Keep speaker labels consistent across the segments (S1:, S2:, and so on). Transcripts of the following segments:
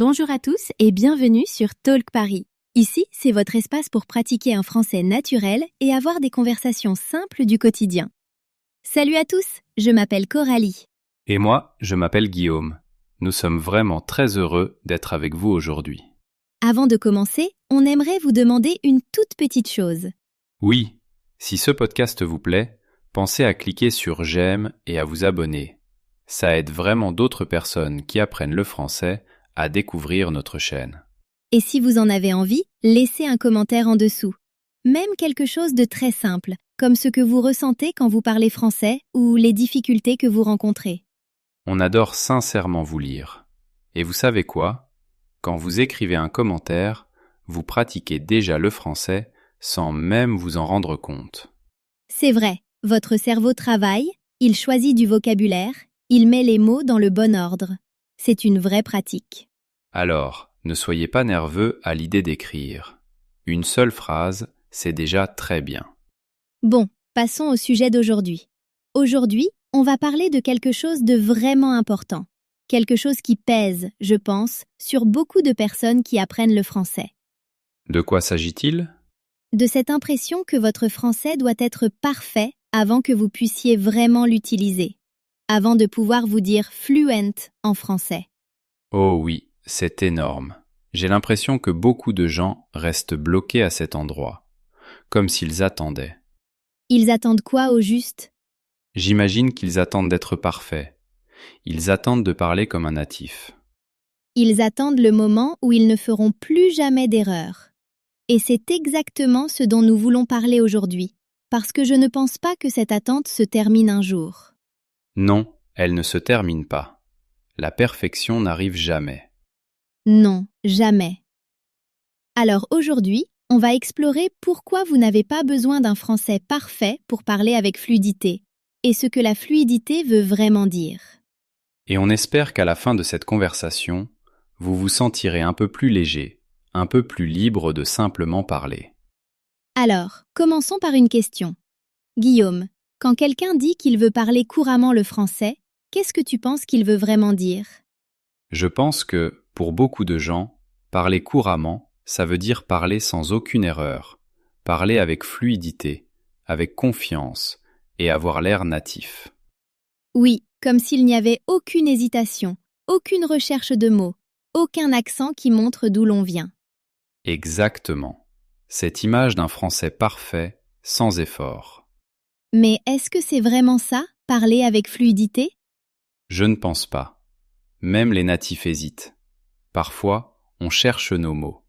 S1: Bonjour à tous et bienvenue sur Talk Paris. Ici, c'est votre espace pour pratiquer un français naturel et avoir des conversations simples du quotidien. Salut à tous, je m'appelle Coralie.
S2: Et moi, je m'appelle Guillaume. Nous sommes vraiment très heureux d'être avec vous aujourd'hui.
S1: Avant de commencer, on aimerait vous demander une toute petite chose.
S2: Oui, si ce podcast vous plaît, pensez à cliquer sur j'aime et à vous abonner. Ça aide vraiment d'autres personnes qui apprennent le français à découvrir notre chaîne.
S1: Et si vous en avez envie, laissez un commentaire en dessous. Même quelque chose de très simple, comme ce que vous ressentez quand vous parlez français ou les difficultés que vous rencontrez.
S2: On adore sincèrement vous lire. Et vous savez quoi ? Quand vous écrivez un commentaire, vous pratiquez déjà le français sans même vous en rendre compte.
S1: C'est vrai, votre cerveau travaille, il choisit du vocabulaire, il met les mots dans le bon ordre. C'est une vraie pratique.
S2: Alors, ne soyez pas nerveux à l'idée d'écrire. Une seule phrase, c'est déjà très bien.
S1: Bon, passons au sujet d'aujourd'hui. Aujourd'hui, on va parler de quelque chose de vraiment important. Quelque chose qui pèse, je pense, sur beaucoup de personnes qui apprennent le français.
S2: De quoi s'agit-il ?
S1: De cette impression que votre français doit être parfait avant que vous puissiez vraiment l'utiliser. Avant de pouvoir vous dire fluent en français.
S2: Oh oui, c'est énorme. J'ai l'impression que beaucoup de gens restent bloqués à cet endroit, comme s'ils attendaient.
S1: Ils attendent quoi au juste ?
S2: J'imagine qu'ils attendent d'être parfaits. Ils attendent de parler comme un natif.
S1: Ils attendent le moment où ils ne feront plus jamais d'erreur. Et c'est exactement ce dont nous voulons parler aujourd'hui, parce que je ne pense pas que cette attente se termine un jour.
S2: Non, elle ne se termine pas. La perfection n'arrive jamais.
S1: Non, jamais. Alors aujourd'hui, on va explorer pourquoi vous n'avez pas besoin d'un français parfait pour parler avec fluidité, et ce que la fluidité veut vraiment dire.
S2: Et on espère qu'à la fin de cette conversation, vous vous sentirez un peu plus léger, un peu plus libre de simplement parler.
S1: Alors, commençons par une question. Guillaume, quand quelqu'un dit qu'il veut parler couramment le français, qu'est-ce que tu penses qu'il veut vraiment dire ?
S2: Je pense que, pour beaucoup de gens, parler couramment, ça veut dire parler sans aucune erreur, parler avec fluidité, avec confiance et avoir l'air natif.
S1: Oui, comme s'il n'y avait aucune hésitation, aucune recherche de mots, aucun accent qui montre d'où l'on vient.
S2: Exactement. Cette image d'un français parfait, sans effort.
S1: Mais est-ce que c'est vraiment ça, parler avec fluidité ?
S2: Je ne pense pas. Même les natifs hésitent. Parfois, on cherche nos mots.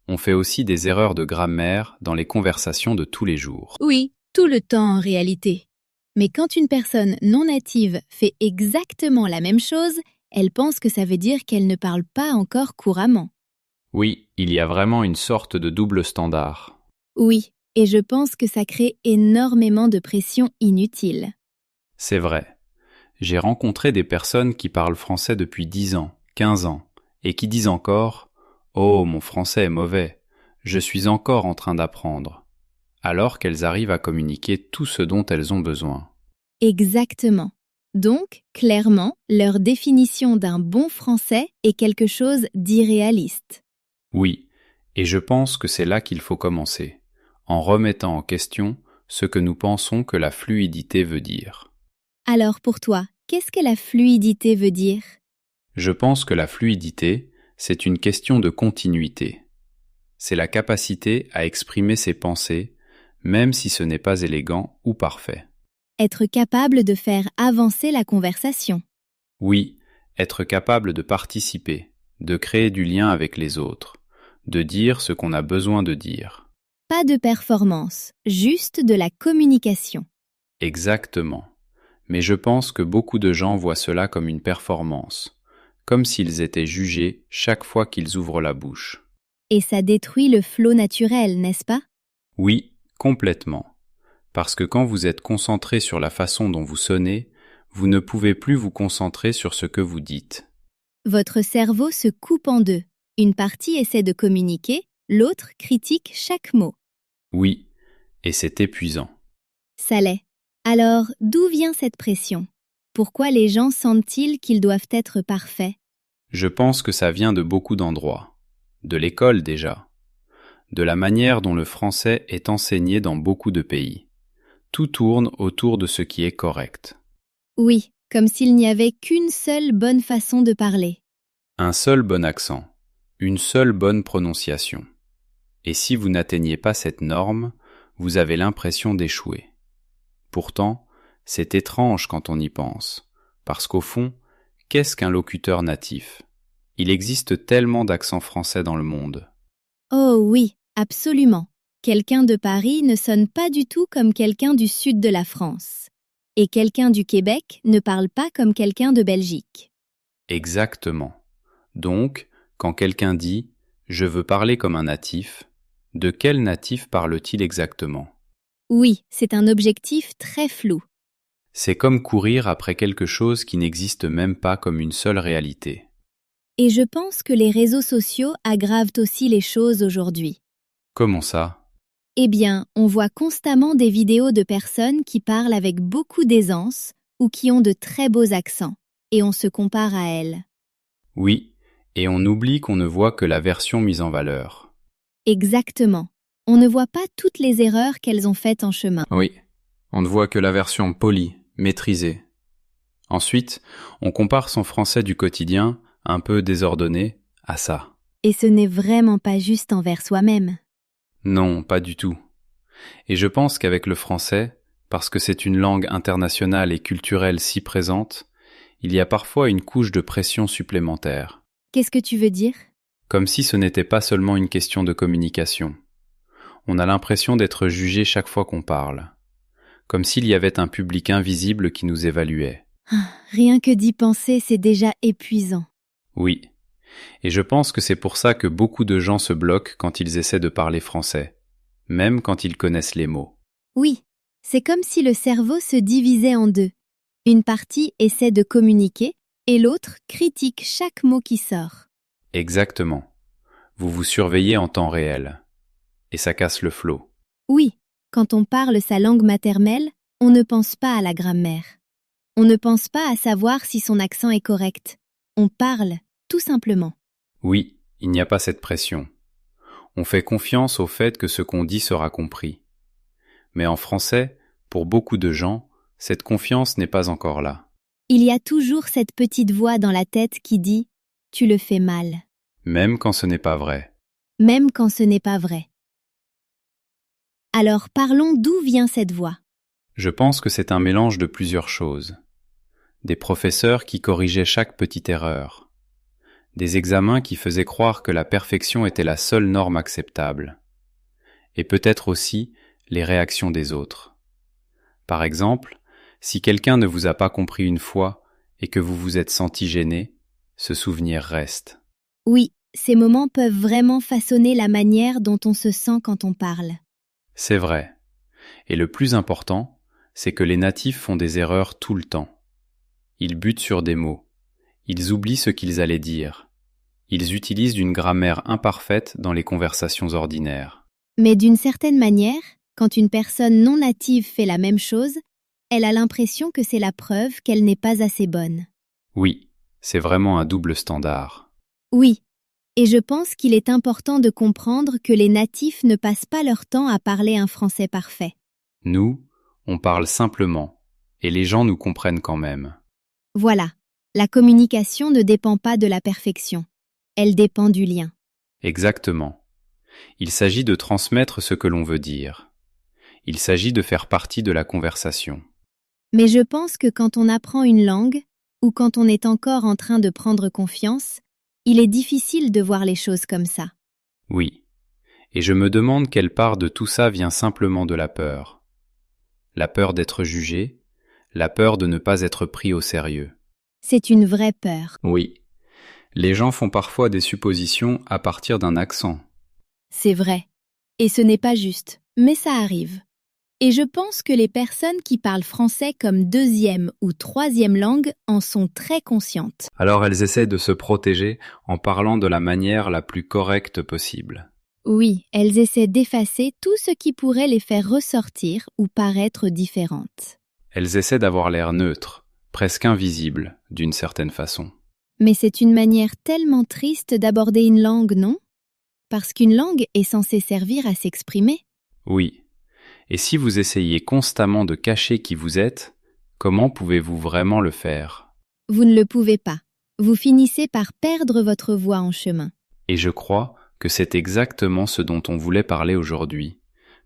S2: On fait aussi des erreurs de grammaire dans les conversations de tous les jours.
S1: Oui, tout le temps en réalité. Mais quand une personne non native fait exactement la même chose, elle pense que ça veut dire qu'elle ne parle pas encore couramment.
S2: Oui, il y a vraiment une sorte de double standard.
S1: Oui, et je pense que ça crée énormément de pression inutile.
S2: C'est vrai. J'ai rencontré des personnes qui parlent français depuis 10 ans, 15 ans, et qui disent encore « Oh, mon français est mauvais, je suis encore en train d'apprendre », alors qu'elles arrivent à communiquer tout ce dont elles ont besoin.
S1: Exactement. Donc, clairement, leur définition d'un bon français est quelque chose d'irréaliste.
S2: Oui, et je pense que c'est là qu'il faut commencer, en remettant en question ce que nous pensons que la fluidité veut dire.
S1: Alors pour toi, qu'est-ce que la fluidité veut dire ?
S2: Je pense que la fluidité, c'est une question de continuité. C'est la capacité à exprimer ses pensées, même si ce n'est pas élégant ou parfait.
S1: Être capable de faire avancer la conversation.
S2: Oui, être capable de participer, de créer du lien avec les autres, de dire ce qu'on a besoin de dire.
S1: Pas de performance, juste de la communication.
S2: Exactement. Mais je pense que beaucoup de gens voient cela comme une performance, comme s'ils étaient jugés chaque fois qu'ils ouvrent la bouche.
S1: Et ça détruit le flot naturel, n'est-ce pas ?
S2: Oui, complètement. Parce que quand vous êtes concentré sur la façon dont vous sonnez, vous ne pouvez plus vous concentrer sur ce que vous dites.
S1: Votre cerveau se coupe en deux. Une partie essaie de communiquer, l'autre critique chaque mot.
S2: Oui, et c'est épuisant.
S1: Ça l'est. Alors, d'où vient cette pression ? Pourquoi les gens sentent-ils qu'ils doivent être parfaits ?
S2: Je pense que ça vient de beaucoup d'endroits. De l'école déjà. De la manière dont le français est enseigné dans beaucoup de pays. Tout tourne autour de ce qui est correct.
S1: Oui, comme s'il n'y avait qu'une seule bonne façon de parler.
S2: Un seul bon accent. Une seule bonne prononciation. Et si vous n'atteignez pas cette norme, vous avez l'impression d'échouer. Pourtant, c'est étrange quand on y pense, parce qu'au fond, qu'est-ce qu'un locuteur natif ? Il existe tellement d'accents français dans le monde.
S1: Oh oui, absolument. Quelqu'un de Paris ne sonne pas du tout comme quelqu'un du sud de la France. Et quelqu'un du Québec ne parle pas comme quelqu'un de Belgique.
S2: Exactement. Donc, quand quelqu'un dit « je veux parler comme un natif », de quel natif parle-t-il exactement ?
S1: Oui, c'est un objectif très flou.
S2: C'est comme courir après quelque chose qui n'existe même pas comme une seule réalité.
S1: Et je pense que les réseaux sociaux aggravent aussi les choses aujourd'hui.
S2: Comment ça ?
S1: Eh bien, on voit constamment des vidéos de personnes qui parlent avec beaucoup d'aisance ou qui ont de très beaux accents, et on se compare à elles.
S2: Oui, et on oublie qu'on ne voit que la version mise en valeur.
S1: Exactement. On ne voit pas toutes les erreurs qu'elles ont faites en chemin.
S2: Oui, on ne voit que la version polie, maîtrisée. Ensuite, on compare son français du quotidien, un peu désordonné, à ça.
S1: Et ce n'est vraiment pas juste envers soi-même.
S2: Non, pas du tout. Et je pense qu'avec le français, parce que c'est une langue internationale et culturelle si présente, il y a parfois une couche de pression supplémentaire.
S1: Qu'est-ce que tu veux dire ?
S2: Comme si ce n'était pas seulement une question de communication. On a l'impression d'être jugé chaque fois qu'on parle. Comme s'il y avait un public invisible qui nous évaluait.
S1: Rien que d'y penser, c'est déjà épuisant.
S2: Oui. Et je pense que c'est pour ça que beaucoup de gens se bloquent quand ils essaient de parler français, même quand ils connaissent les mots.
S1: Oui, c'est comme si le cerveau se divisait en deux. Une partie essaie de communiquer et l'autre critique chaque mot qui sort.
S2: Exactement. Vous vous surveillez en temps réel. Et ça casse le flow.
S1: Oui, quand on parle sa langue maternelle, on ne pense pas à la grammaire. On ne pense pas à savoir si son accent est correct. On parle, tout simplement.
S2: Oui, il n'y a pas cette pression. On fait confiance au fait que ce qu'on dit sera compris. Mais en français, pour beaucoup de gens, cette confiance n'est pas encore là.
S1: Il y a toujours cette petite voix dans la tête qui dit « tu le fais mal »,
S2: Même quand ce n'est pas vrai.
S1: même quand ce n'est pas vrai. Alors parlons d'où vient cette voix.
S2: Je pense que c'est un mélange de plusieurs choses. Des professeurs qui corrigeaient chaque petite erreur. Des examens qui faisaient croire que la perfection était la seule norme acceptable. Et peut-être aussi les réactions des autres. Par exemple, si quelqu'un ne vous a pas compris une fois et que vous vous êtes senti gêné, ce souvenir reste.
S1: Oui, ces moments peuvent vraiment façonner la manière dont on se sent quand on parle.
S2: C'est vrai. Et le plus important, c'est que les natifs font des erreurs tout le temps. Ils butent sur des mots. Ils oublient ce qu'ils allaient dire. Ils utilisent une grammaire imparfaite dans les conversations ordinaires.
S1: Mais d'une certaine manière, quand une personne non native fait la même chose, elle a l'impression que c'est la preuve qu'elle n'est pas assez bonne.
S2: Oui, c'est vraiment un double standard.
S1: Oui, et je pense qu'il est important de comprendre que les natifs ne passent pas leur temps à parler un français parfait.
S2: Nous, on parle simplement, et les gens nous comprennent quand même.
S1: Voilà, la communication ne dépend pas de la perfection. Elle dépend du lien.
S2: Exactement. Il s'agit de transmettre ce que l'on veut dire. Il s'agit de faire partie de la conversation.
S1: Mais je pense que quand on apprend une langue, ou quand on est encore en train de prendre confiance, il est difficile de voir les choses comme ça.
S2: Oui. Et je me demande quelle part de tout ça vient simplement de la peur. La peur d'être jugé, la peur de ne pas être pris au sérieux.
S1: C'est une vraie peur.
S2: Oui. Les gens font parfois des suppositions à partir d'un accent.
S1: C'est vrai. Et ce n'est pas juste, mais ça arrive. Et je pense que les personnes qui parlent français comme deuxième ou troisième langue en sont très conscientes.
S2: Alors elles essaient de se protéger en parlant de la manière la plus correcte possible.
S1: Oui, elles essaient d'effacer tout ce qui pourrait les faire ressortir ou paraître différentes.
S2: Elles essaient d'avoir l'air neutre, presque invisible, d'une certaine façon.
S1: Mais c'est une manière tellement triste d'aborder une langue, non? Parce qu'une langue est censée servir à s'exprimer.
S2: Oui. Et si vous essayez constamment de cacher qui vous êtes, comment pouvez-vous vraiment le faire?
S1: Vous ne le pouvez pas. Vous finissez par perdre votre voix en chemin.
S2: Et je crois que c'est exactement ce dont on voulait parler aujourd'hui,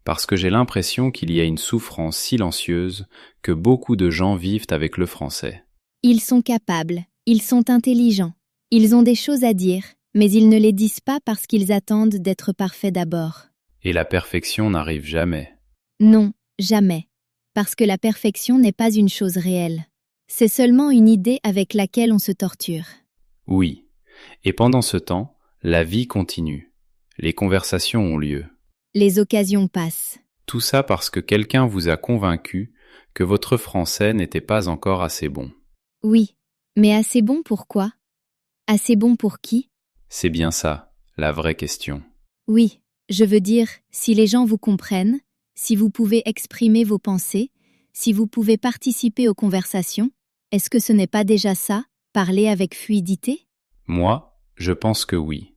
S2: parce que j'ai l'impression qu'il y a une souffrance silencieuse que beaucoup de gens vivent avec le français.
S1: Ils sont capables, ils sont intelligents, ils ont des choses à dire, mais ils ne les disent pas parce qu'ils attendent d'être parfaits d'abord.
S2: Et la perfection n'arrive jamais.
S1: Non, jamais. Parce que la perfection n'est pas une chose réelle. C'est seulement une idée avec laquelle on se torture.
S2: Oui. Et pendant ce temps, la vie continue. Les conversations ont lieu.
S1: Les occasions passent.
S2: Tout ça parce que quelqu'un vous a convaincu que votre français n'était pas encore assez bon.
S1: Oui, mais assez bon pour quoi? Assez bon pour qui?
S2: C'est bien ça, la vraie question.
S1: Oui, je veux dire, si les gens vous comprennent, si vous pouvez exprimer vos pensées, si vous pouvez participer aux conversations, est-ce que ce n'est pas déjà ça, parler avec fluidité?
S2: Moi, je pense que oui.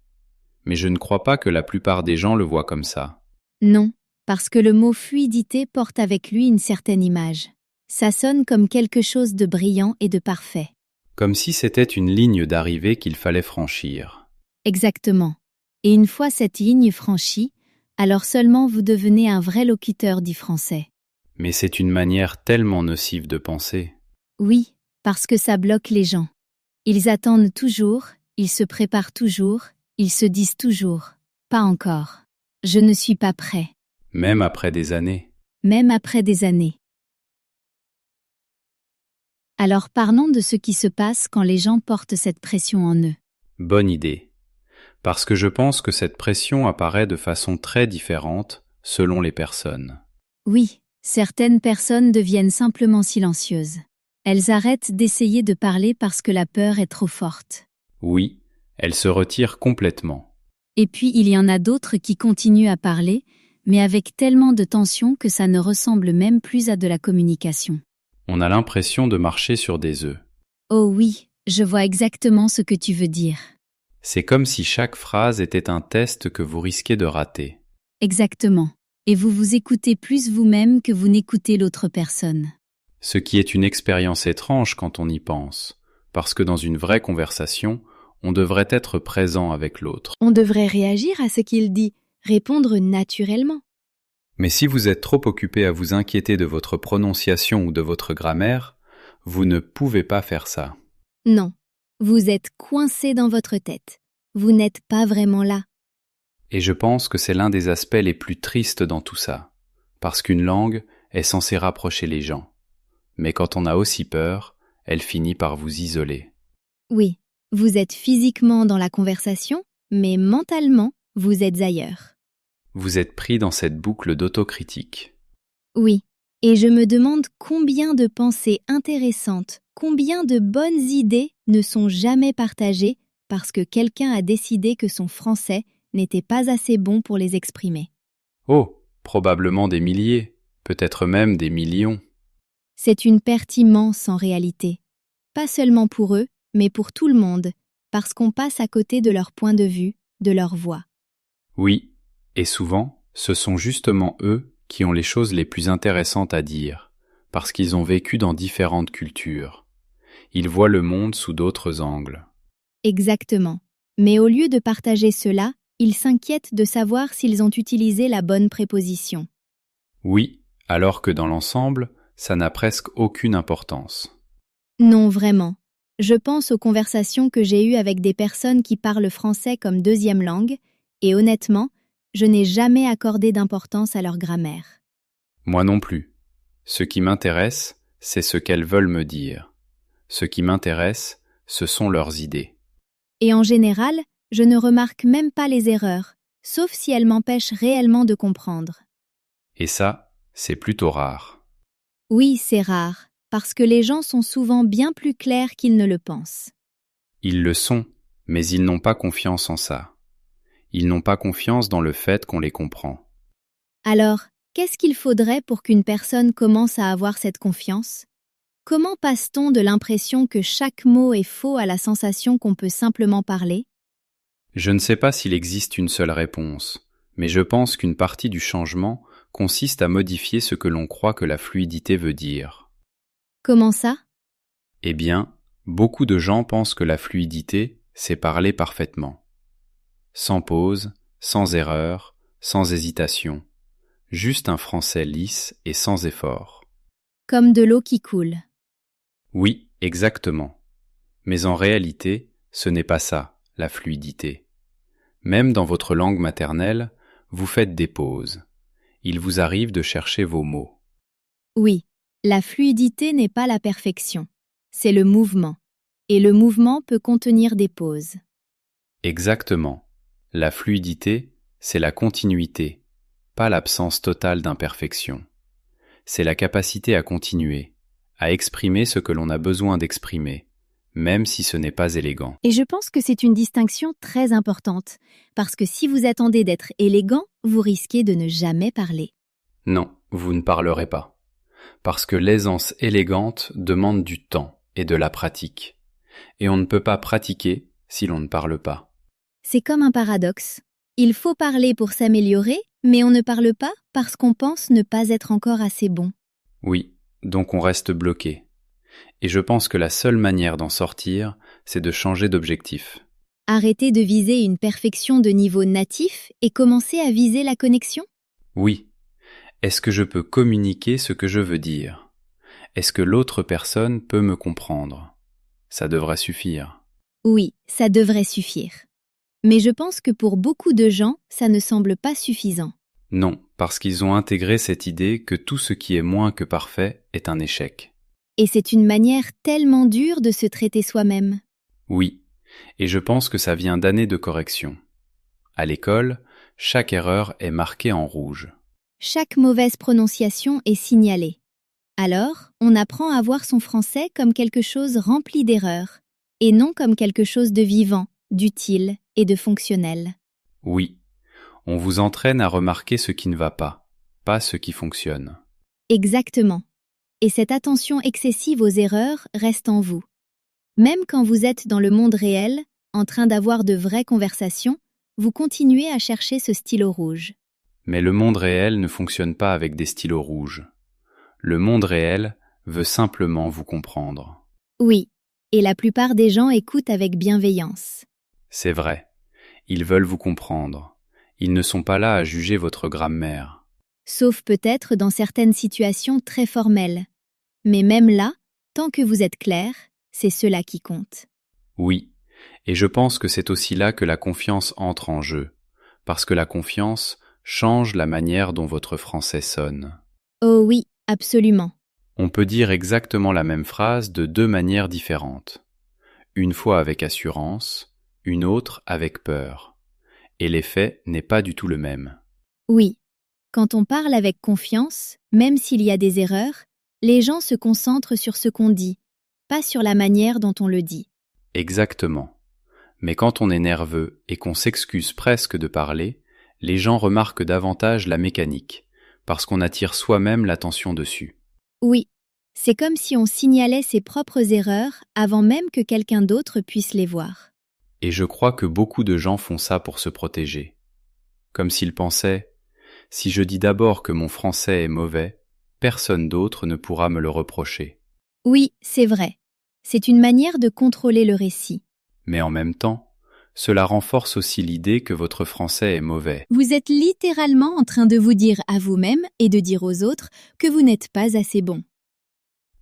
S2: Mais je ne crois pas que la plupart des gens le voient comme ça.
S1: Non, parce que le mot fluidité porte avec lui une certaine image. Ça sonne comme quelque chose de brillant et de parfait.
S2: Comme si c'était une ligne d'arrivée qu'il fallait franchir.
S1: Exactement. Et une fois cette ligne franchie, alors seulement vous devenez un vrai locuteur dit français.
S2: Mais c'est une manière tellement nocive de penser.
S1: Oui, parce que ça bloque les gens. Ils attendent toujours, ils se préparent toujours, ils se disent toujours « pas encore ». Je ne suis pas prêt.
S2: Même après des années.
S1: Même après des années. Alors parlons de ce qui se passe quand les gens portent cette pression en eux.
S2: Bonne idée. Parce que je pense que cette pression apparaît de façon très différente selon les personnes.
S1: Oui, certaines personnes deviennent simplement silencieuses. Elles arrêtent d'essayer de parler parce que la peur est trop forte.
S2: Oui, elles se retirent complètement.
S1: Et puis il y en a d'autres qui continuent à parler, mais avec tellement de tension que ça ne ressemble même plus à de la communication.
S2: On a l'impression de marcher sur des œufs.
S1: Oh oui, je vois exactement ce que tu veux dire.
S2: C'est comme si chaque phrase était un test que vous risquez de rater.
S1: Exactement. Et vous vous écoutez plus vous-même que vous n'écoutez l'autre personne.
S2: Ce qui est une expérience étrange quand on y pense, parce que dans une vraie conversation, on devrait être présent avec l'autre.
S1: On devrait réagir à ce qu'il dit, répondre naturellement.
S2: Mais si vous êtes trop occupé à vous inquiéter de votre prononciation ou de votre grammaire, vous ne pouvez pas faire ça.
S1: Non, vous êtes coincé dans votre tête. Vous n'êtes pas vraiment là.
S2: Et je pense que c'est l'un des aspects les plus tristes dans tout ça, parce qu'une langue est censée rapprocher les gens. Mais quand on a aussi peur, elle finit par vous isoler.
S1: Oui, vous êtes physiquement dans la conversation, mais mentalement, vous êtes ailleurs.
S2: Vous êtes pris dans cette boucle d'autocritique.
S1: Oui, et je me demande combien de pensées intéressantes, combien de bonnes idées ne sont jamais partagées parce que quelqu'un a décidé que son français n'était pas assez bon pour les exprimer.
S2: Oh, probablement des milliers, peut-être même des millions.
S1: C'est une perte immense en réalité. Pas seulement pour eux, mais pour tout le monde, parce qu'on passe à côté de leur point de vue, de leur voix.
S2: Oui, et souvent, ce sont justement eux qui ont les choses les plus intéressantes à dire, parce qu'ils ont vécu dans différentes cultures. Ils voient le monde sous d'autres angles.
S1: Exactement. Mais au lieu de partager cela, ils s'inquiètent de savoir s'ils ont utilisé la bonne préposition.
S2: Oui, alors que dans l'ensemble, ça n'a presque aucune importance.
S1: Non, vraiment. Je pense aux conversations que j'ai eues avec des personnes qui parlent français comme deuxième langue, et honnêtement, je n'ai jamais accordé d'importance à leur grammaire.
S2: Moi non plus. Ce qui m'intéresse, c'est ce qu'elles veulent me dire. Ce qui m'intéresse, ce sont leurs idées.
S1: Et en général, je ne remarque même pas les erreurs, sauf si elles m'empêchent réellement de comprendre.
S2: Et ça, c'est plutôt rare.
S1: Oui, c'est rare, parce que les gens sont souvent bien plus clairs qu'ils ne le pensent.
S2: Ils le sont, mais ils n'ont pas confiance en ça. Ils n'ont pas confiance dans le fait qu'on les comprend.
S1: Alors, qu'est-ce qu'il faudrait pour qu'une personne commence à avoir cette confiance? Comment passe-t-on de l'impression que chaque mot est faux à la sensation qu'on peut simplement parler?
S2: Je ne sais pas s'il existe une seule réponse, mais je pense qu'une partie du changement consiste à modifier ce que l'on croit que la fluidité veut dire.
S1: Comment ça?
S2: Eh bien, beaucoup de gens pensent que la fluidité, c'est parler parfaitement. Sans pause, sans erreur, sans hésitation. Juste un français lisse et sans effort.
S1: Comme de l'eau qui coule.
S2: Oui, exactement. Mais en réalité, ce n'est pas ça, la fluidité. Même dans votre langue maternelle, vous faites des pauses. Il vous arrive de chercher vos mots.
S1: Oui, la fluidité n'est pas la perfection. C'est le mouvement. Et le mouvement peut contenir des pauses.
S2: Exactement. La fluidité, c'est la continuité, pas l'absence totale d'imperfection. C'est la capacité à continuer, à exprimer ce que l'on a besoin d'exprimer, même si ce n'est pas élégant.
S1: Et je pense que c'est une distinction très importante, parce que si vous attendez d'être élégant, vous risquez de ne jamais parler.
S2: Non, vous ne parlerez pas. Parce que l'aisance élégante demande du temps et de la pratique. Et on ne peut pas pratiquer si l'on ne parle pas.
S1: C'est comme un paradoxe. Il faut parler pour s'améliorer, mais on ne parle pas parce qu'on pense ne pas être encore assez bon.
S2: Oui, donc on reste bloqué. Et je pense que la seule manière d'en sortir, c'est de changer d'objectif.
S1: Arrêter de viser une perfection de niveau natif et commencer à viser la connexion?
S2: Oui. Est-ce que je peux communiquer ce que je veux dire? Est-ce que l'autre personne peut me comprendre? Ça devrait suffire.
S1: Oui, ça devrait suffire. Mais je pense que pour beaucoup de gens, ça ne semble pas suffisant.
S2: Non, parce qu'ils ont intégré cette idée que tout ce qui est moins que parfait est un échec.
S1: Et c'est une manière tellement dure de se traiter soi-même.
S2: Oui, et je pense que ça vient d'années de correction. À l'école, chaque erreur est marquée en rouge.
S1: Chaque mauvaise prononciation est signalée. Alors, on apprend à voir son français comme quelque chose rempli d'erreurs, et non comme quelque chose de vivant, d'utile et de fonctionnel.
S2: Oui, on vous entraîne à remarquer ce qui ne va pas ce qui fonctionne.
S1: Exactement. Et cette attention excessive aux erreurs reste en vous. Même quand vous êtes dans le monde réel, en train d'avoir de vraies conversations, vous continuez à chercher ce stylo rouge.
S2: Mais le monde réel ne fonctionne pas avec des stylos rouges. Le monde réel veut simplement vous comprendre.
S1: Oui, et la plupart des gens écoutent avec bienveillance.
S2: C'est vrai. Ils veulent vous comprendre. Ils ne sont pas là à juger votre grammaire.
S1: Sauf peut-être dans certaines situations très formelles. Mais même là, tant que vous êtes clair, c'est cela qui compte.
S2: Oui, et je pense que c'est aussi là que la confiance entre en jeu, parce que la confiance change la manière dont votre français sonne.
S1: Oh oui, absolument.
S2: On peut dire exactement la même phrase de deux manières différentes. Une fois avec assurance, une autre avec peur. Et l'effet n'est pas du tout le même.
S1: Oui, quand on parle avec confiance, même s'il y a des erreurs, les gens se concentrent sur ce qu'on dit, pas sur la manière dont on le dit.
S2: Exactement. Mais quand on est nerveux et qu'on s'excuse presque de parler, les gens remarquent davantage la mécanique, parce qu'on attire soi-même l'attention dessus.
S1: Oui, c'est comme si on signalait ses propres erreurs avant même que quelqu'un d'autre puisse les voir.
S2: Et je crois que beaucoup de gens font ça pour se protéger. Comme s'ils pensaient, si je dis d'abord que mon français est mauvais, personne d'autre ne pourra me le reprocher.
S1: Oui, c'est vrai. C'est une manière de contrôler le récit.
S2: Mais en même temps, cela renforce aussi l'idée que votre français est mauvais.
S1: Vous êtes littéralement en train de vous dire à vous-même et de dire aux autres que vous n'êtes pas assez bon.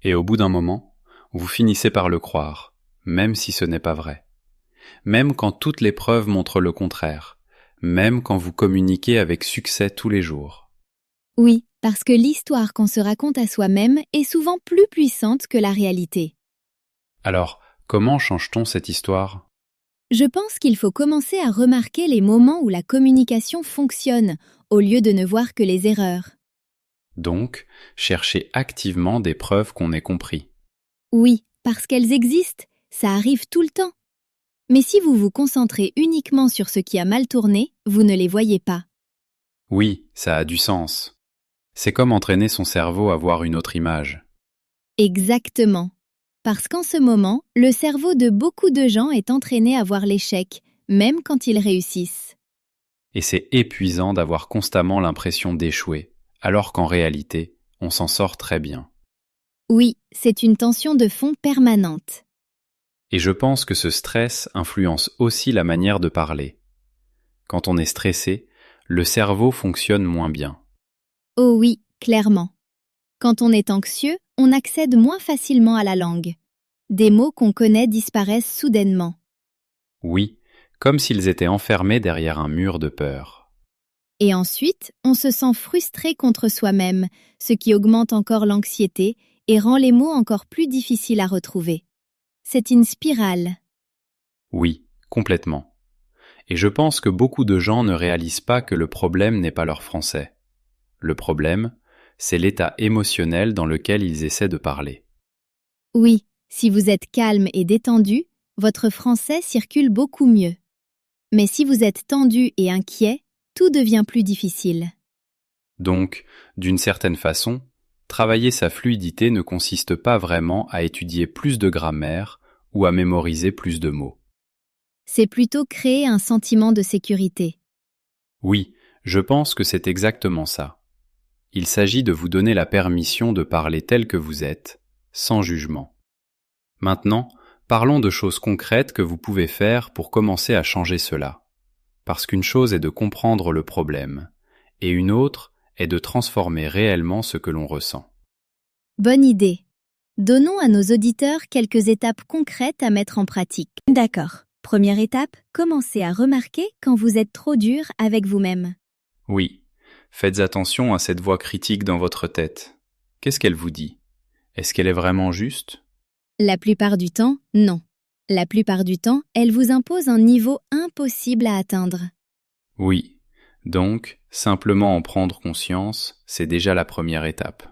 S2: Et au bout d'un moment, vous finissez par le croire, même si ce n'est pas vrai. Même quand toutes les preuves montrent le contraire, même quand vous communiquez avec succès tous les jours.
S1: Oui, parce que l'histoire qu'on se raconte à soi-même est souvent plus puissante que la réalité.
S2: Alors, comment change-t-on cette histoire ?
S1: Je pense qu'il faut commencer à remarquer les moments où la communication fonctionne, au lieu de ne voir que les erreurs.
S2: Donc, cherchez activement des preuves qu'on ait compris.
S1: Oui, parce qu'elles existent, ça arrive tout le temps. Mais si vous vous concentrez uniquement sur ce qui a mal tourné, vous ne les voyez pas.
S2: Oui, ça a du sens. C'est comme entraîner son cerveau à voir une autre image.
S1: Exactement. Parce qu'en ce moment, le cerveau de beaucoup de gens est entraîné à voir l'échec, même quand ils réussissent.
S2: Et c'est épuisant d'avoir constamment l'impression d'échouer, alors qu'en réalité, on s'en sort très bien.
S1: Oui, c'est une tension de fond permanente.
S2: Et je pense que ce stress influence aussi la manière de parler. Quand on est stressé, le cerveau fonctionne moins bien.
S1: Oh oui, clairement. Quand on est anxieux, on accède moins facilement à la langue. Des mots qu'on connaît disparaissent soudainement.
S2: Oui, comme s'ils étaient enfermés derrière un mur de peur.
S1: Et ensuite, on se sent frustré contre soi-même, ce qui augmente encore l'anxiété et rend les mots encore plus difficiles à retrouver. C'est une spirale.
S2: Oui, complètement. Et je pense que beaucoup de gens ne réalisent pas que le problème n'est pas leur français. Le problème, c'est l'état émotionnel dans lequel ils essaient de parler.
S1: Oui, si vous êtes calme et détendu, votre français circule beaucoup mieux. Mais si vous êtes tendu et inquiet, tout devient plus difficile.
S2: Donc, d'une certaine façon, travailler sa fluidité ne consiste pas vraiment à étudier plus de grammaire ou à mémoriser plus de mots.
S1: C'est plutôt créer un sentiment de sécurité.
S2: Oui, je pense que c'est exactement ça. Il s'agit de vous donner la permission de parler tel que vous êtes, sans jugement. Maintenant, parlons de choses concrètes que vous pouvez faire pour commencer à changer cela. Parce qu'une chose est de comprendre le problème, et une autre est de transformer réellement ce que l'on ressent.
S1: Bonne idée. Donnons à nos auditeurs quelques étapes concrètes à mettre en pratique. D'accord. Première étape, commencez à remarquer quand vous êtes trop dur avec vous-même.
S2: Oui, faites attention à cette voix critique dans votre tête. Qu'est-ce qu'elle vous dit? Est-ce qu'elle est vraiment juste?
S1: La plupart du temps, non. La plupart du temps, elle vous impose un niveau impossible à atteindre.
S2: Oui, donc, simplement en prendre conscience, c'est déjà la première étape.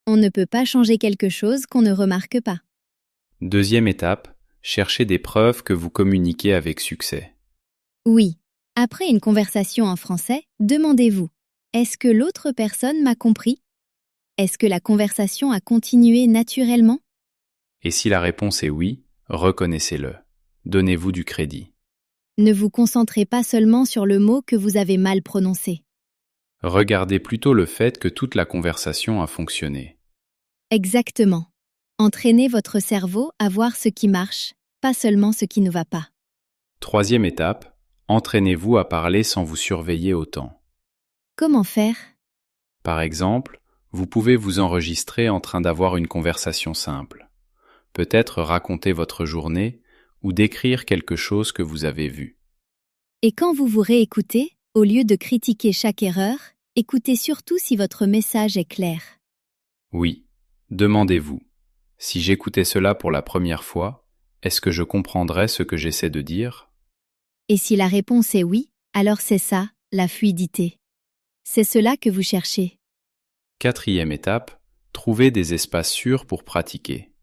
S1: On ne peut pas changer quelque chose qu'on ne remarque pas.
S2: Deuxième étape, cherchez des preuves que vous communiquez avec succès.
S1: Oui. Après une conversation en français, demandez-vous, est-ce que l'autre personne m'a compris? Est-ce que la conversation a continué naturellement?
S2: Et si la réponse est oui, reconnaissez-le. Donnez-vous du crédit.
S1: Ne vous concentrez pas seulement sur le mot que vous avez mal prononcé.
S2: Regardez plutôt le fait que toute la conversation a fonctionné.
S1: Exactement. Entraînez votre cerveau à voir ce qui marche, pas seulement ce qui ne va pas.
S2: Troisième étape, entraînez-vous à parler sans vous surveiller autant.
S1: Comment faire?
S2: Par exemple, vous pouvez vous enregistrer en train d'avoir une conversation simple. Peut-être raconter votre journée ou décrire quelque chose que vous avez vu.
S1: Et quand vous vous réécoutez, au lieu de critiquer chaque erreur, écoutez surtout si votre message est clair.
S2: Oui, demandez-vous, si j'écoutais cela pour la première fois, est-ce que je comprendrais ce que j'essaie de dire?
S1: Et si la réponse est oui, alors c'est ça, la fluidité. C'est cela que vous cherchez.
S2: Quatrième étape, trouvez des espaces sûrs pour pratiquer.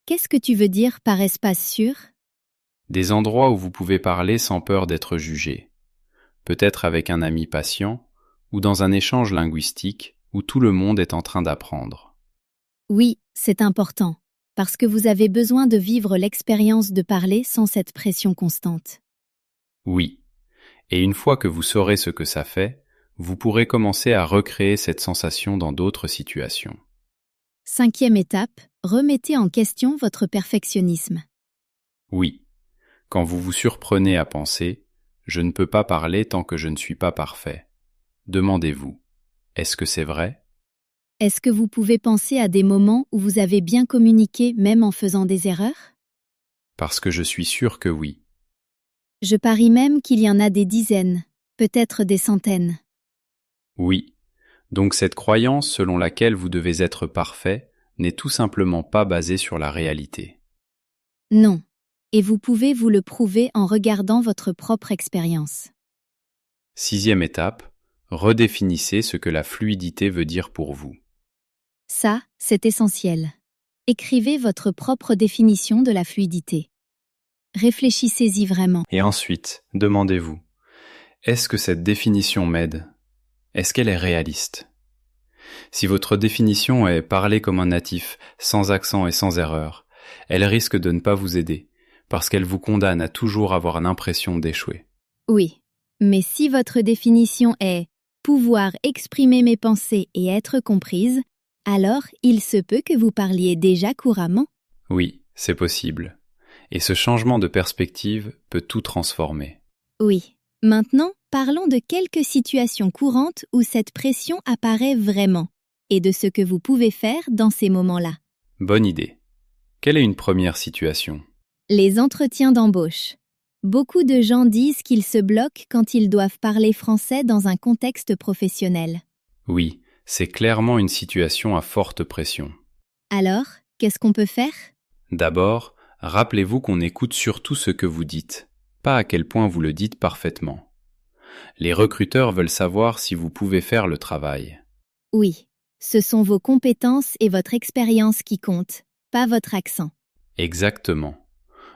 S1: Qu'est-ce que tu veux dire par espace sûr?
S2: Des endroits où vous pouvez parler sans peur d'être jugé. Peut-être avec un ami patient ou dans un échange linguistique où tout le monde est en train d'apprendre.
S1: Oui, c'est important, parce que vous avez besoin de vivre l'expérience de parler sans cette pression constante.
S2: Oui, et une fois que vous saurez ce que ça fait, vous pourrez commencer à recréer cette sensation dans d'autres situations.
S1: Cinquième étape, remettez en question votre perfectionnisme.
S2: Oui, quand vous vous surprenez à penser « je ne peux pas parler tant que je ne suis pas parfait », demandez-vous « est-ce que c'est vrai ?»
S1: Est-ce que vous pouvez penser à des moments où vous avez bien communiqué même en faisant des erreurs?
S2: Parce que je suis sûr que oui.
S1: Je parie même qu'il y en a des dizaines, peut-être des centaines.
S2: Oui, donc cette croyance selon laquelle vous devez être parfait n'est tout simplement pas basée sur la réalité.
S1: Non. Et vous pouvez vous le prouver en regardant votre propre expérience.
S2: Sixième étape, redéfinissez ce que la fluidité veut dire pour vous.
S1: Ça, c'est essentiel. Écrivez votre propre définition de la fluidité. Réfléchissez-y vraiment.
S2: Et ensuite, demandez-vous, est-ce que cette définition m'aide? Est-ce qu'elle est réaliste? Si votre définition est parler comme un natif, sans accent et sans erreur, elle risque de ne pas vous aider, parce qu'elle vous condamne à toujours avoir l'impression d'échouer.
S1: Oui, mais si votre définition est pouvoir exprimer mes pensées et être comprise, alors il se peut que vous parliez déjà couramment.
S2: Oui, c'est possible. Et ce changement de perspective peut tout transformer.
S1: Oui. Maintenant, parlons de quelques situations courantes où cette pression apparaît vraiment et de ce que vous pouvez faire dans ces moments-là.
S2: Bonne idée. Quelle est une première situation?
S1: Les entretiens d'embauche. Beaucoup de gens disent qu'ils se bloquent quand ils doivent parler français dans un contexte professionnel.
S2: Oui, c'est clairement une situation à forte pression.
S1: Alors, qu'est-ce qu'on peut faire?
S2: D'abord, rappelez-vous qu'on écoute surtout ce que vous dites, pas à quel point vous le dites parfaitement. Les recruteurs veulent savoir si vous pouvez faire le travail.
S1: Oui, ce sont vos compétences et votre expérience qui comptent, pas votre accent.
S2: Exactement.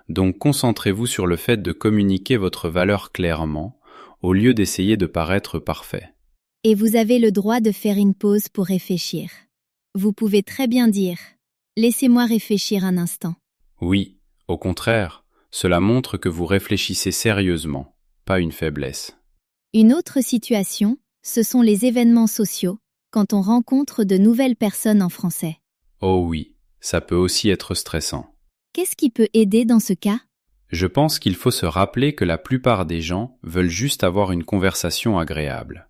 S2: Donc concentrez-vous sur le fait de communiquer votre valeur clairement, au lieu d'essayer de paraître parfait.
S1: Et vous avez le droit de faire une pause pour réfléchir. Vous pouvez très bien dire « Laissez-moi réfléchir un instant ».
S2: Oui, au contraire, cela montre que vous réfléchissez sérieusement, pas une faiblesse.
S1: Une autre situation, ce sont les événements sociaux, quand on rencontre de nouvelles personnes en français.
S2: Oh oui, ça peut aussi être stressant.
S1: Qu'est-ce qui peut aider dans ce cas?
S2: Je pense qu'il faut se rappeler que la plupart des gens veulent juste avoir une conversation agréable.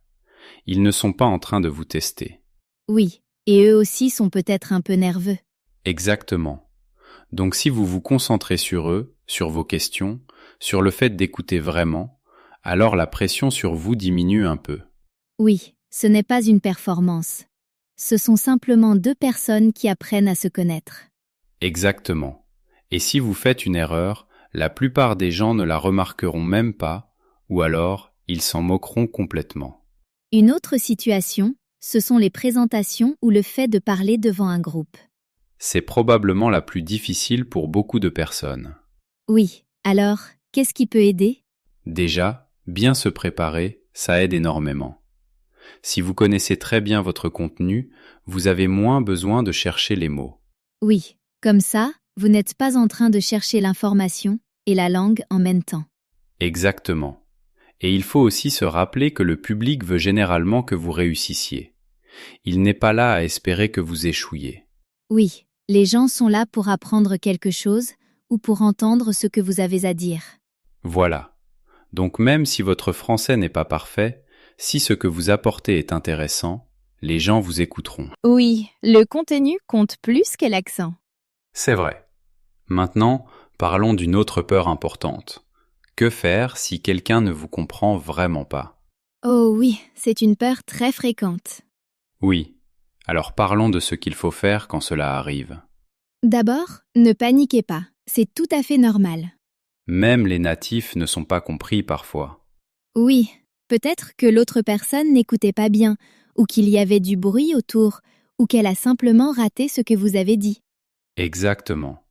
S2: Ils ne sont pas en train de vous tester.
S1: Oui, et eux aussi sont peut-être un peu nerveux.
S2: Exactement. Donc si vous vous concentrez sur eux, sur vos questions, sur le fait d'écouter vraiment, alors la pression sur vous diminue un peu.
S1: Oui, ce n'est pas une performance. Ce sont simplement deux personnes qui apprennent à se connaître.
S2: Exactement. Et si vous faites une erreur, la plupart des gens ne la remarqueront même pas, ou alors ils s'en moqueront complètement.
S1: Une autre situation, ce sont les présentations ou le fait de parler devant un groupe.
S2: C'est probablement la plus difficile pour beaucoup de personnes.
S1: Oui, alors, qu'est-ce qui peut aider?
S2: Déjà, bien se préparer, ça aide énormément. Si vous connaissez très bien votre contenu, vous avez moins besoin de chercher les mots.
S1: Oui, comme ça, vous n'êtes pas en train de chercher l'information et la langue en même temps.
S2: Exactement. Et il faut aussi se rappeler que le public veut généralement que vous réussissiez. Il n'est pas là à espérer que vous échouiez.
S1: Oui, les gens sont là pour apprendre quelque chose ou pour entendre ce que vous avez à dire.
S2: Voilà. Donc même si votre français n'est pas parfait, si ce que vous apportez est intéressant, les gens vous écouteront.
S1: Oui, le contenu compte plus que l'accent.
S2: C'est vrai. Maintenant, parlons d'une autre peur importante. Que faire si quelqu'un ne vous comprend vraiment pas?
S1: Oh oui, c'est une peur très fréquente.
S2: Oui. Alors parlons de ce qu'il faut faire quand cela arrive.
S1: D'abord, ne paniquez pas, c'est tout à fait normal.
S2: Même les natifs ne sont pas compris parfois.
S1: Oui, peut-être que l'autre personne n'écoutait pas bien, ou qu'il y avait du bruit autour, ou qu'elle a simplement raté ce que vous avez dit.
S2: Exactement.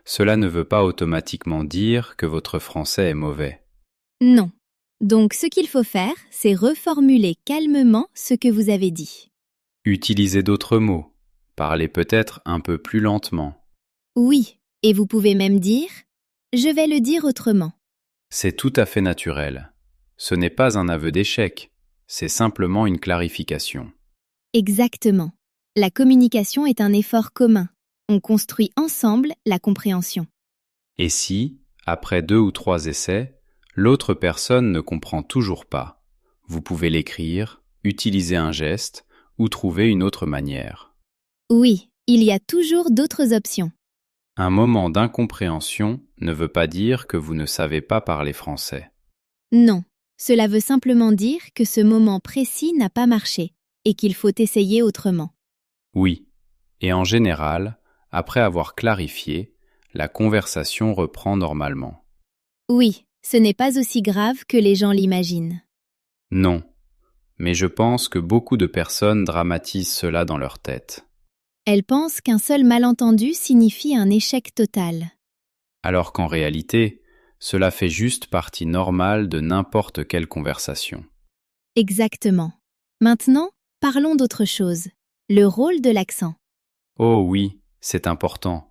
S2: Cela ne veut pas automatiquement dire que votre français est mauvais.
S1: Non. Donc ce qu'il faut faire, c'est reformuler calmement ce que vous avez dit.
S2: Utilisez d'autres mots. Parlez peut-être un peu plus lentement.
S1: Oui, et vous pouvez même dire « je vais le dire autrement ».
S2: C'est tout à fait naturel. Ce n'est pas un aveu d'échec, c'est simplement une clarification.
S1: Exactement. La communication est un effort commun. On construit ensemble la compréhension.
S2: Et si, après 2 ou 3 essais, l'autre personne ne comprend toujours pas, vous pouvez l'écrire, utiliser un geste ou trouver une autre manière.
S1: Oui, il y a toujours d'autres options.
S2: Un moment d'incompréhension ne veut pas dire que vous ne savez pas parler français.
S1: Non, cela veut simplement dire que ce moment précis n'a pas marché et qu'il faut essayer autrement.
S2: Oui, et en général, après avoir clarifié, la conversation reprend normalement.
S1: Oui, ce n'est pas aussi grave que les gens l'imaginent.
S2: Non, mais je pense que beaucoup de personnes dramatisent cela dans leur tête.
S1: Elles pensent qu'un seul malentendu signifie un échec total.
S2: Alors qu'en réalité, cela fait juste partie normale de n'importe quelle conversation.
S1: Exactement. Maintenant, parlons d'autre chose. le rôle de l'accent.
S2: Oh oui, c'est important,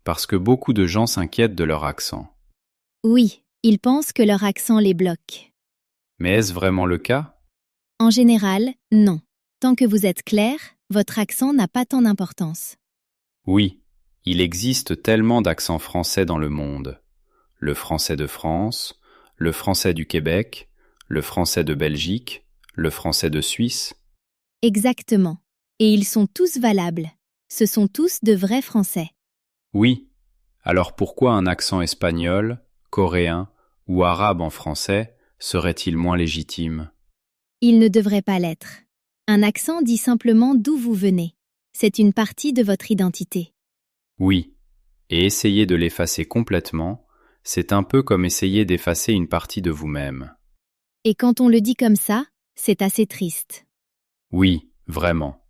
S2: parce que beaucoup de gens s'inquiètent de leur accent.
S1: Oui, ils pensent que leur accent les bloque.
S2: Mais est-ce vraiment le cas?
S1: En général, non. Tant que vous êtes clair, votre accent n'a pas tant d'importance.
S2: Oui, il existe tellement d'accents français dans le monde. Le français de France, le français du Québec, le français de Belgique, le français de Suisse.
S1: Exactement. Et ils sont tous valables. Ce sont tous de vrais Français.
S2: Oui, alors pourquoi un accent espagnol, coréen ou arabe en français serait-il moins légitime?
S1: Il ne devrait pas l'être. Un accent dit simplement d'où vous venez. C'est une partie de votre identité.
S2: Oui, et essayer de l'effacer complètement, c'est un peu comme essayer d'effacer une partie de vous-même.
S1: Et quand on le dit comme ça, c'est assez triste.
S2: Oui, vraiment.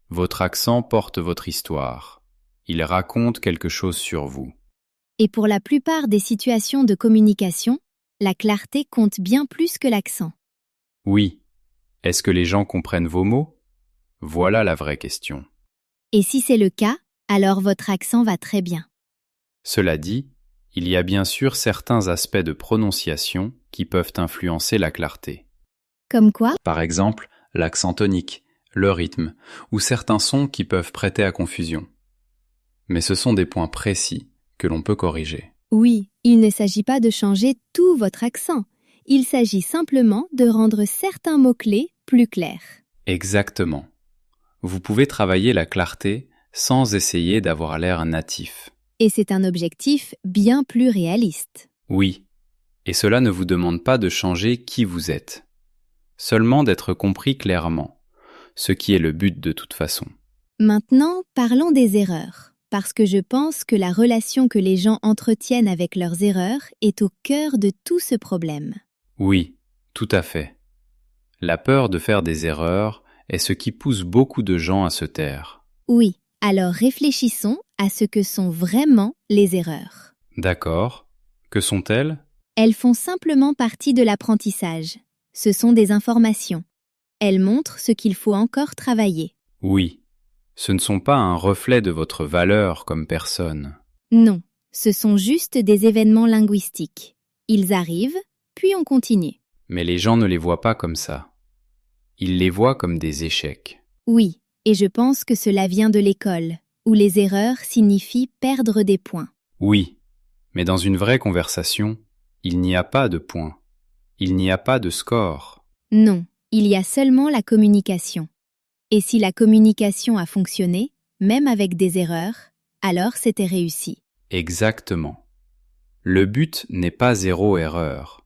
S2: Votre accent porte votre histoire. Il raconte quelque chose sur vous.
S1: Et pour la plupart des situations de communication, la clarté compte bien plus que l'accent.
S2: Oui. Est-ce que les gens comprennent vos mots? Voilà la vraie question.
S1: Et si c'est le cas, alors votre accent va très bien.
S2: Cela dit, il y a bien sûr certains aspects de prononciation qui peuvent influencer la clarté.
S1: Comme quoi?
S2: Par exemple, l'accent tonique, le rythme, ou certains sons qui peuvent prêter à confusion. Mais ce sont des points précis que l'on peut corriger.
S1: Oui, il ne s'agit pas de changer tout votre accent. Il s'agit simplement de rendre certains mots-clés plus clairs.
S2: Exactement. Vous pouvez travailler la clarté sans essayer d'avoir l'air natif.
S1: Et c'est un objectif bien plus réaliste.
S2: Oui, et cela ne vous demande pas de changer qui vous êtes, seulement d'être compris clairement, ce qui est le but de toute façon.
S1: Maintenant, parlons des erreurs, parce que je pense que la relation que les gens entretiennent avec leurs erreurs est au cœur de tout ce problème.
S2: Oui, tout à fait. La peur de faire des erreurs est ce qui pousse beaucoup de gens à se taire.
S1: Oui, alors réfléchissons à ce que sont vraiment les erreurs.
S2: D'accord. Que sont-elles?
S1: Elles font simplement partie de l'apprentissage. Ce sont des informations. Elles montrent ce qu'il faut encore travailler.
S2: Oui. Ce ne sont pas un reflet de votre valeur comme personne.
S1: Non, ce sont juste des événements linguistiques. Ils arrivent, puis on continue.
S2: Mais les gens ne les voient pas comme ça. Ils les voient comme des échecs.
S1: Oui, et je pense que cela vient de l'école, où les erreurs signifient perdre des points.
S2: Oui, mais dans une vraie conversation, il n'y a pas de points. Il n'y a pas de score.
S1: Non, il y a seulement la communication. Et si la communication a fonctionné, même avec des erreurs, alors c'était réussi.
S2: Exactement. Le but n'est pas zéro erreur.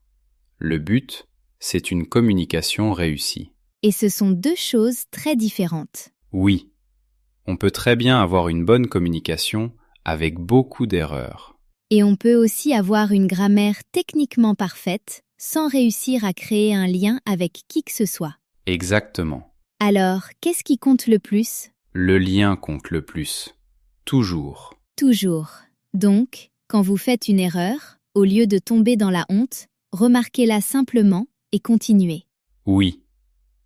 S2: Le but, c'est une communication réussie.
S1: Et ce sont deux choses très différentes.
S2: Oui, on peut très bien avoir une bonne communication avec beaucoup d'erreurs.
S1: Et on peut aussi avoir une grammaire techniquement parfaite sans réussir à créer un lien avec qui que ce soit.
S2: Exactement.
S1: Alors, qu'est-ce qui compte le plus?
S2: Le lien compte le plus. Toujours.
S1: Toujours. Donc, quand vous faites une erreur, au lieu de tomber dans la honte, remarquez-la simplement et continuez.
S2: Oui.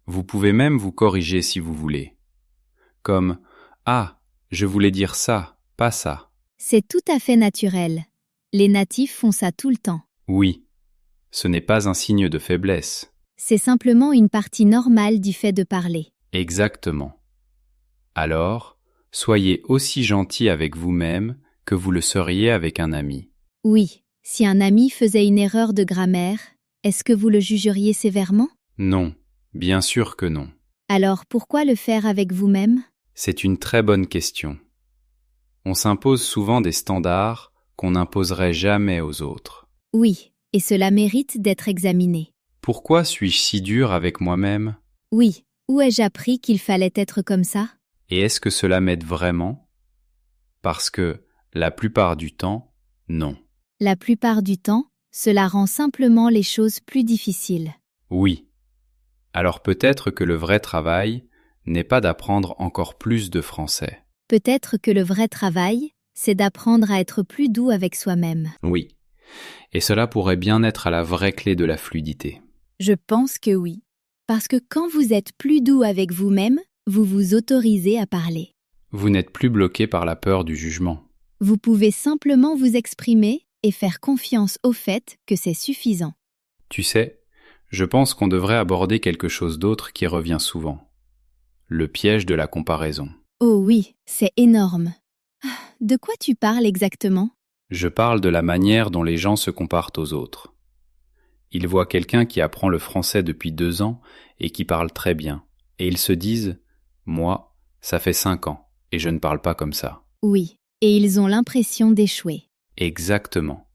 S2: Vous pouvez même vous corriger si vous voulez. Comme « Ah, je voulais dire ça, pas ça ».
S1: C'est tout à fait naturel. Les natifs font ça tout le temps.
S2: Oui. Ce n'est pas un signe de faiblesse.
S1: C'est simplement une partie normale du fait de parler.
S2: Exactement. Alors, soyez aussi gentil avec vous-même que vous le seriez avec un ami.
S1: Oui, si un ami faisait une erreur de grammaire, est-ce que vous le jugeriez sévèrement?
S2: Non, bien sûr que non.
S1: Alors pourquoi le faire avec vous-même?
S2: C'est une très bonne question. On s'impose souvent des standards qu'on n'imposerait jamais aux autres.
S1: Oui, et cela mérite d'être examiné.
S2: Pourquoi suis-je si dur avec moi-même?
S1: Oui, où ai-je appris qu'il fallait être comme ça?
S2: Et est-ce que cela m'aide vraiment? Parce que, la plupart du temps, non.
S1: La plupart du temps, cela rend simplement les choses plus difficiles.
S2: Oui. Alors peut-être que le vrai travail n'est pas d'apprendre encore plus de français.
S1: Peut-être que le vrai travail, c'est d'apprendre à être plus doux avec soi-même.
S2: Oui. Et cela pourrait bien être à la vraie clé de la fluidité.
S1: Je pense que oui. Parce que quand vous êtes plus doux avec vous-même, vous vous autorisez à parler.
S2: Vous n'êtes plus bloqué par la peur du jugement.
S1: Vous pouvez simplement vous exprimer et faire confiance au fait que c'est suffisant.
S2: Tu sais, je pense qu'on devrait aborder quelque chose d'autre qui revient souvent. Le piège de la comparaison.
S1: Oh oui, c'est énorme. De quoi tu parles exactement?
S2: Je parle de la manière dont les gens se comparent aux autres. Ils voient quelqu'un qui apprend le français depuis 2 ans et qui parle très bien, et ils se disent « Moi, ça fait 5 ans, et je ne parle pas comme ça. »
S1: Oui, et ils ont l'impression d'échouer.
S2: Exactement.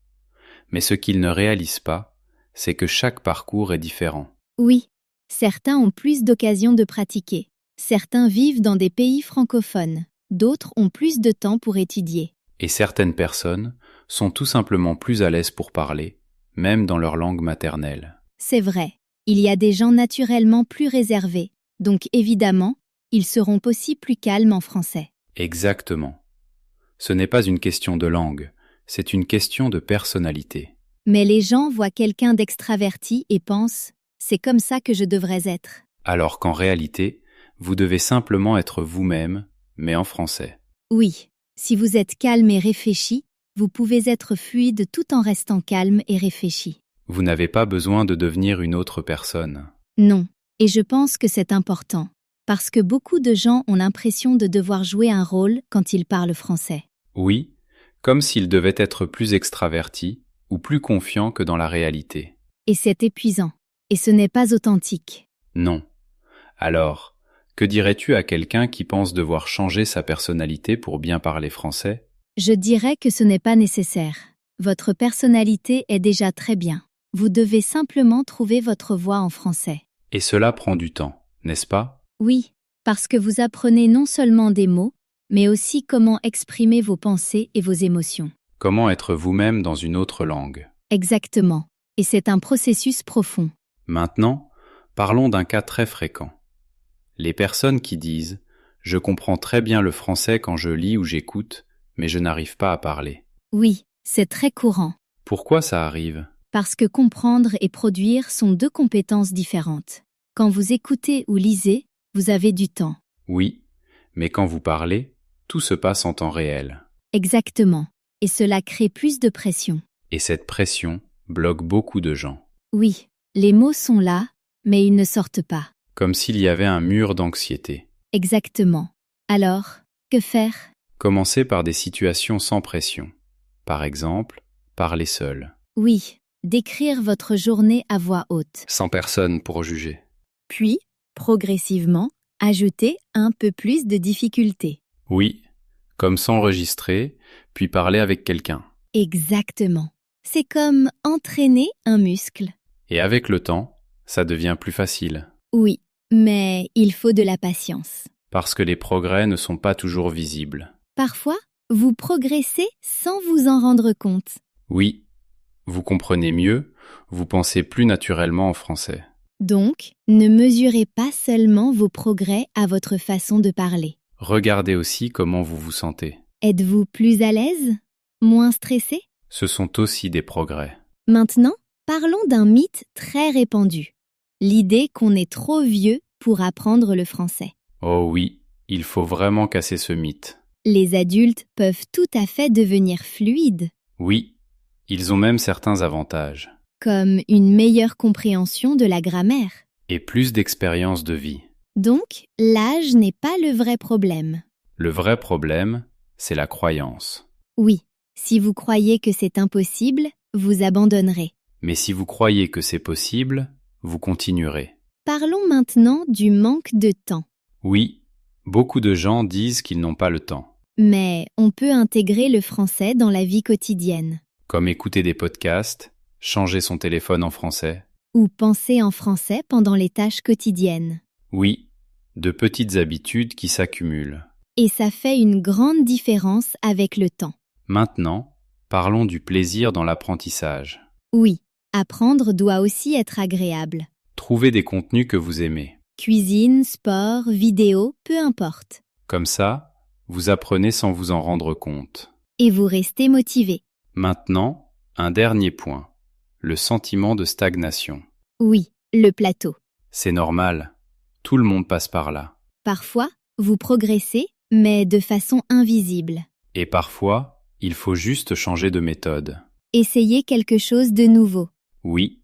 S2: Mais ce qu'ils ne réalisent pas, c'est que chaque parcours est différent.
S1: Oui, certains ont plus d'occasions de pratiquer. Certains vivent dans des pays francophones. D'autres ont plus de temps pour étudier.
S2: Et certaines personnes sont tout simplement plus à l'aise pour parler, même dans leur langue maternelle.
S1: C'est vrai, il y a des gens naturellement plus réservés, donc évidemment, ils seront aussi plus calmes en français.
S2: Exactement. Ce n'est pas une question de langue, c'est une question de personnalité.
S1: Mais les gens voient quelqu'un d'extraverti et pensent « c'est comme ça que je devrais être ».
S2: Alors qu'en réalité, vous devez simplement être vous-même, mais en français.
S1: Oui, si vous êtes calme et réfléchi, vous pouvez être fluide tout en restant calme et réfléchi.
S2: Vous n'avez pas besoin de devenir une autre personne.
S1: Non, et je pense que c'est important, parce que beaucoup de gens ont l'impression de devoir jouer un rôle quand ils parlent français.
S2: Oui, comme s'ils devaient être plus extravertis ou plus confiants que dans la réalité.
S1: Et c'est épuisant, et ce n'est pas authentique.
S2: Non. Alors, que dirais-tu à quelqu'un qui pense devoir changer sa personnalité pour bien parler français?
S1: Je dirais que ce n'est pas nécessaire. Votre personnalité est déjà très bien. Vous devez simplement trouver votre voix en français.
S2: Et cela prend du temps, n'est-ce pas?
S1: Oui, parce que vous apprenez non seulement des mots, mais aussi comment exprimer vos pensées et vos émotions.
S2: Comment être vous-même dans une autre langue?
S1: Exactement. Et c'est un processus profond.
S2: Maintenant, parlons d'un cas très fréquent. Les personnes qui disent « Je comprends très bien le français quand je lis ou j'écoute, mais je n'arrive pas à parler. »
S1: Oui, c'est très courant.
S2: Pourquoi ça arrive?
S1: Parce que comprendre et produire sont deux compétences différentes. Quand vous écoutez ou lisez, vous avez du temps.
S2: Oui, mais quand vous parlez, tout se passe en temps réel.
S1: Exactement. Et cela crée plus de pression.
S2: Et cette pression bloque beaucoup de gens.
S1: Oui, les mots sont là, mais ils ne sortent pas.
S2: Comme s'il y avait un mur d'anxiété.
S1: Exactement. Alors, que faire?
S2: Commencez par des situations sans pression. Par exemple, parler seul.
S1: Oui, décrire votre journée à voix haute.
S2: Sans personne pour juger.
S1: Puis, progressivement, ajouter un peu plus de difficulté.
S2: Oui, comme s'enregistrer, puis parler avec quelqu'un.
S1: Exactement. C'est comme entraîner un muscle.
S2: Et avec le temps, ça devient plus facile.
S1: Oui, mais il faut de la patience.
S2: Parce que les progrès ne sont pas toujours visibles.
S1: Parfois, vous progressez sans vous en rendre compte.
S2: Oui, vous comprenez mieux, vous pensez plus naturellement en français.
S1: Donc, ne mesurez pas seulement vos progrès à votre façon de parler.
S2: Regardez aussi comment vous vous sentez.
S1: Êtes-vous plus à l'aise? Moins stressé?
S2: Ce sont aussi des progrès.
S1: Maintenant, parlons d'un mythe très répandu. L'idée qu'on est trop vieux pour apprendre le français.
S2: Oh oui, il faut vraiment casser ce mythe.
S1: Les adultes peuvent tout à fait devenir fluides,
S2: Oui, ils ont même certains avantages.
S1: comme une meilleure compréhension de la grammaire.
S2: Et plus d'expérience de vie.
S1: Donc, l'âge n'est pas le vrai problème.
S2: Le vrai problème, c'est la croyance.
S1: Oui, si vous croyez que c'est impossible, vous abandonnerez.
S2: Mais si vous croyez que c'est possible, vous continuerez.
S1: Parlons maintenant du manque de temps.
S2: Oui, beaucoup de gens disent qu'ils n'ont pas le temps.
S1: Mais on peut intégrer le français dans la vie quotidienne.
S2: Comme écouter des podcasts, changer son téléphone en français.
S1: Ou penser en français pendant les tâches quotidiennes.
S2: Oui, de petites habitudes qui s'accumulent.
S1: Et ça fait une grande différence avec le temps.
S2: Maintenant, parlons du plaisir dans l'apprentissage.
S1: Oui, apprendre doit aussi être agréable.
S2: Trouvez des contenus que vous aimez.
S1: Cuisine, sport, vidéo, peu importe.
S2: Comme ça, vous apprenez sans vous en rendre compte.
S1: Et vous restez motivé.
S2: Maintenant, un dernier point. Le sentiment de stagnation.
S1: Oui, le plateau.
S2: C'est normal. Tout le monde passe par là.
S1: Parfois, vous progressez, mais de façon invisible.
S2: Et parfois, il faut juste changer de méthode.
S1: Essayez quelque chose de nouveau.
S2: Oui,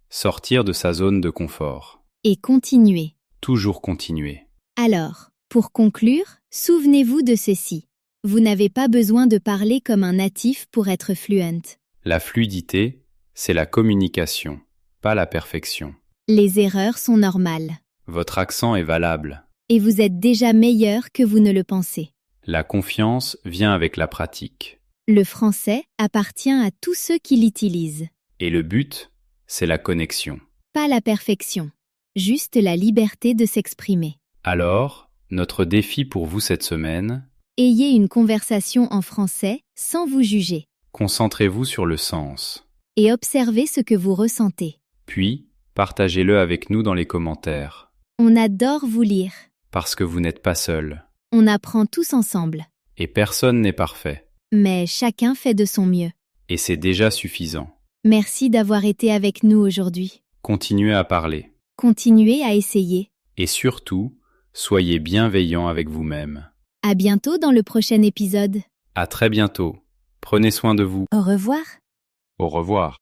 S2: sortir de sa zone de confort.
S1: Et continuez.
S2: Toujours continuer.
S1: Alors, pour conclure, souvenez-vous de ceci. Vous n'avez pas besoin de parler comme un natif pour être fluent.
S2: La fluidité, c'est la communication, pas la perfection.
S1: Les erreurs sont normales.
S2: Votre accent est valable.
S1: Et vous êtes déjà meilleur que vous ne le pensez.
S2: La confiance vient avec la pratique.
S1: Le français appartient à tous ceux qui l'utilisent.
S2: Et le but, c'est la connexion.
S1: Pas la perfection, juste la liberté de s'exprimer.
S2: Alors, notre défi pour vous cette semaine,
S1: Ayez une conversation en français sans vous juger.
S2: concentrez-vous sur le sens.
S1: Et observez ce que vous ressentez.
S2: Puis, partagez-le avec nous dans les commentaires.
S1: On adore vous lire.
S2: Parce que vous n'êtes pas seul.
S1: On apprend tous ensemble.
S2: Et personne n'est parfait.
S1: Mais chacun fait de son mieux.
S2: Et c'est déjà suffisant.
S1: Merci d'avoir été avec nous aujourd'hui.
S2: Continuez à parler.
S1: Continuez à essayer.
S2: Et surtout, soyez bienveillant avec vous-même.
S1: À bientôt dans le prochain épisode.
S2: À très bientôt. Prenez soin de vous.
S1: Au revoir.
S2: Au revoir.